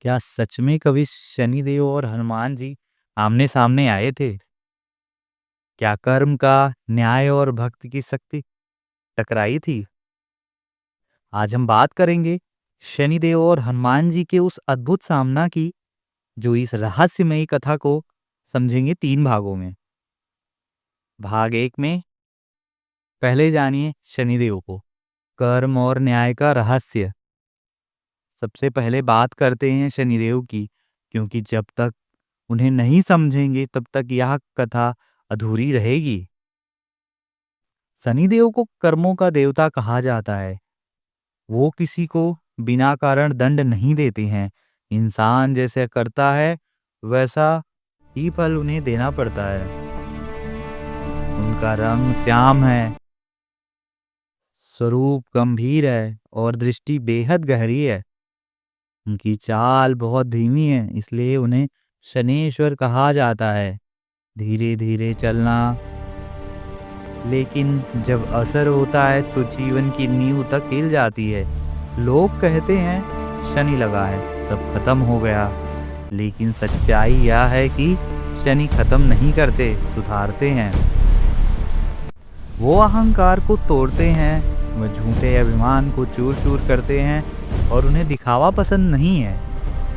क्या सच में कभी शनिदेव और हनुमान जी आमने सामने आए थे? क्या कर्म का न्याय और भक्ति की शक्ति टकराई थी? आज हम बात करेंगे शनिदेव और हनुमान जी के उस अद्भुत सामना की, जो इस रहस्यमयी कथा को समझेंगे 3 भागों में। भाग 1 में पहले जानिए शनिदेव को, कर्म और न्याय का रहस्य। सबसे पहले बात करते हैं शनिदेव की, क्योंकि जब तक उन्हें नहीं समझेंगे तब तक यह कथा अधूरी रहेगी। शनिदेव को कर्मों का देवता कहा जाता है। वो किसी को बिना कारण दंड नहीं देते हैं। इंसान जैसे करता है वैसा ही फल उन्हें देना पड़ता है। उनका रंग श्याम है, स्वरूप गंभीर है और दृष्टि बेहद गहरी है। उनकी चाल बहुत धीमी है, इसलिए उन्हें शनेश्वर कहा जाता है। धीरे धीरे चलना, लेकिन जब असर होता है तो जीवन की नींव तक हिल जाती है। लोग कहते हैं शनि लगा है, सब खत्म हो गया, लेकिन सच्चाई यह है कि शनि खत्म नहीं करते, सुधारते हैं। वो अहंकार को तोड़ते हैं, वो झूठे अभिमान को चूर चूर करते हैं और उन्हें दिखावा पसंद नहीं है।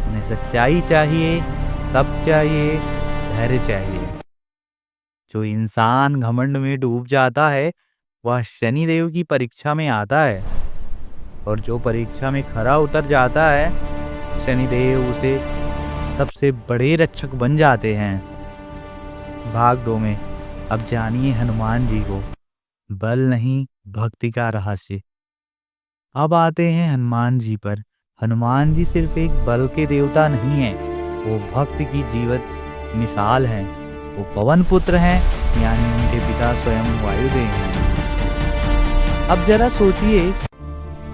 उन्हें सच्चाई चाहिए, तप चाहिए, धैर्य चाहिए। जो इंसान घमंड में डूब जाता है वह शनिदेव की परीक्षा में आता है, और जो परीक्षा में खरा उतर जाता है शनिदेव उसे सबसे बड़े रक्षक बन जाते हैं। भाग 2 में अब जानिए हनुमान जी को, बल नहीं भक्ति का रहस्य। अब आते हैं हनुमान जी पर। हनुमान जी सिर्फ एक बल के देवता नहीं है, वो भक्ति की जीवत मिसाल है। वो पवन पुत्र हैं, यानी उनके पिता स्वयं वायुदेव हैं। अब जरा सोचिए,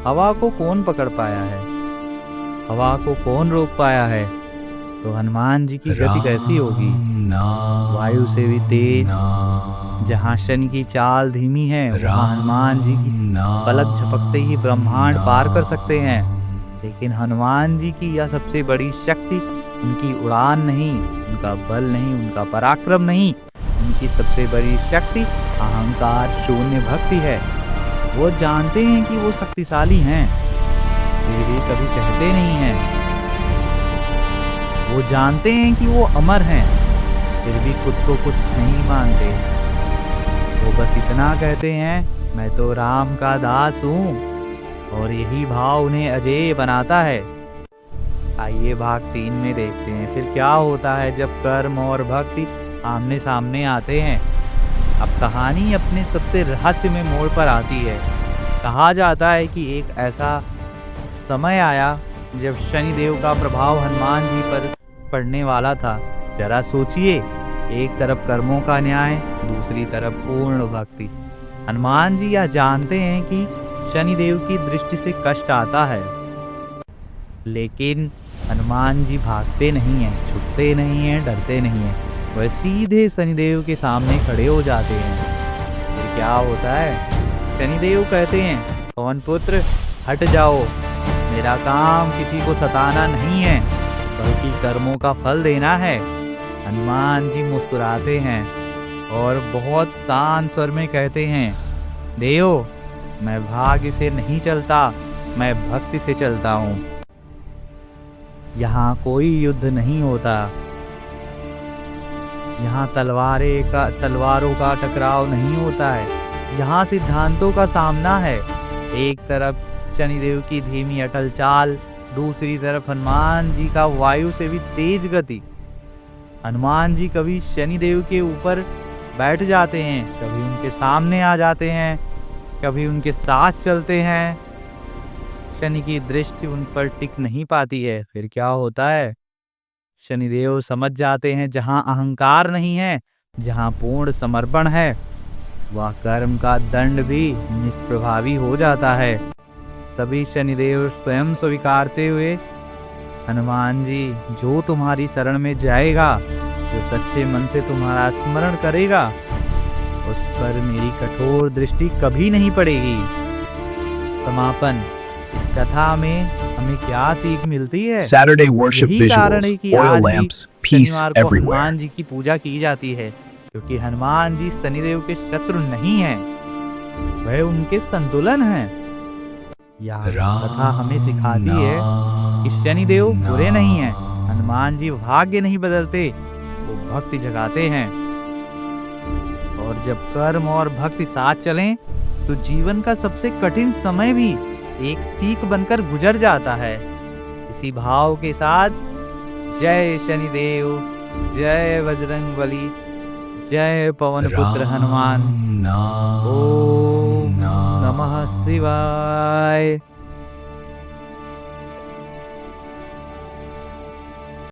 हवा को कौन पकड़ पाया है? हवा को कौन रोक पाया है? तो हनुमान जी की गति कैसी होगी? वायु से भी तेज। जहाँ शनि की चाल धीमी है, वहाँ हनुमान जी की पलक झपकते ही ब्रह्मांड पार कर सकते हैं। लेकिन हनुमान जी की यह सबसे बड़ी शक्ति उनकी उड़ान नहीं, उनका बल नहीं, उनका पराक्रम नहीं। उनकी सबसे बड़ी शक्ति अहंकार शून्य भक्ति है। वो जानते हैं कि वो शक्तिशाली हैं, फिर भी कभी कहते नहीं हैं। वो जानते हैं कि वो अमर हैं, फिर भी खुद को कुछ नहीं मानते। वो बस इतना कहते हैं, मैं तो राम का दास हूँ, और यही भाव उन्हें अजेय बनाता है। आइए भाग 3 में देखते हैं फिर क्या होता है जब कर्म और भक्ति आमने सामने आते हैं। अब कहानी अपने सबसे रहस्य में मोड़ पर आती है। कहा जाता है कि एक ऐसा समय आया जब शनिदेव का प्रभाव हनुमान जी पर पड़ने वाला था। जरा सोचिए, एक तरफ कर्मों का न्याय, दूसरी तरफ पूर्ण भक्ति। हनुमान जी यह जानते हैं कि शनिदेव की दृष्टि से कष्ट आता है, लेकिन हनुमान जी भागते नहीं हैं, छुपते नहीं हैं, डरते नहीं हैं। वह सीधे शनिदेव के सामने खड़े हो जाते हैं। फिर क्या होता है? शनिदेव कहते हैं, पवन पुत्र हट जाओ, मेरा काम किसी को सताना नहीं है, बल्कि कर्मों का फल देना है। हनुमान जी मुस्कुराते हैं और बहुत शांत स्वर में कहते हैं, देव, मैं भाग्य से नहीं चलता, मैं भक्ति से चलता हूँ। यहाँ कोई युद्ध नहीं होता, यहाँ तलवारों का टकराव नहीं होता है। यहाँ सिद्धांतों का सामना है। एक तरफ शनिदेव की धीमी अटल चाल, दूसरी तरफ हनुमान जी का वायु से भी तेज गति। हनुमान जी कभी शनिदेव के ऊपर बैठ जाते हैं, कभी उनके सामने आ जाते हैं, कभी उनके साथ चलते हैं। शनि की दृष्टि उन पर टिक नहीं पाती है। फिर क्या होता है? शनिदेव समझ जाते हैं, जहां अहंकार नहीं है, जहां पूर्ण समर्पण है, वह कर्म का दंड भी निष्प्रभावी हो जाता है। तभी शनिदेव स्वयं स्वीकारते हुए, हनुमान जी, जो तुम्हारी शरण में जाएगा, जो सच्चे मन से तुम्हारा स्मरण करेगा, उस पर मेरी कठोर दृष्टि कभी नहीं पड़ेगी। समापन। इस कथा में हम हमें क्या सीख मिलती है? Saturday worship यही कारण है visuals, कि oil आज भी lamps, peace शनिवार को everywhere. हनुमान जी की पूजा की जाती है, क्योंकि हनुमान जी शनिदेव के शत्रु नहीं हैं, वह उनके संतुलन हैं। यह कथा हमें सिखाती है कि शनिदेव बुरे नहीं हैं, हनुमान जी भाग्य नहीं बदलते, वो भक्ति जगाते हैं। और जब कर्म और भक्ति साथ चलें, तो जीवन का सबसे कठिन समय भी एक सीख बनकर गुजर जाता है। इसी भाव के साथ जय शनिदेव, जय बजरंगबली, जय पवन पुत्र हनुमान। ओम नमः शिवाय।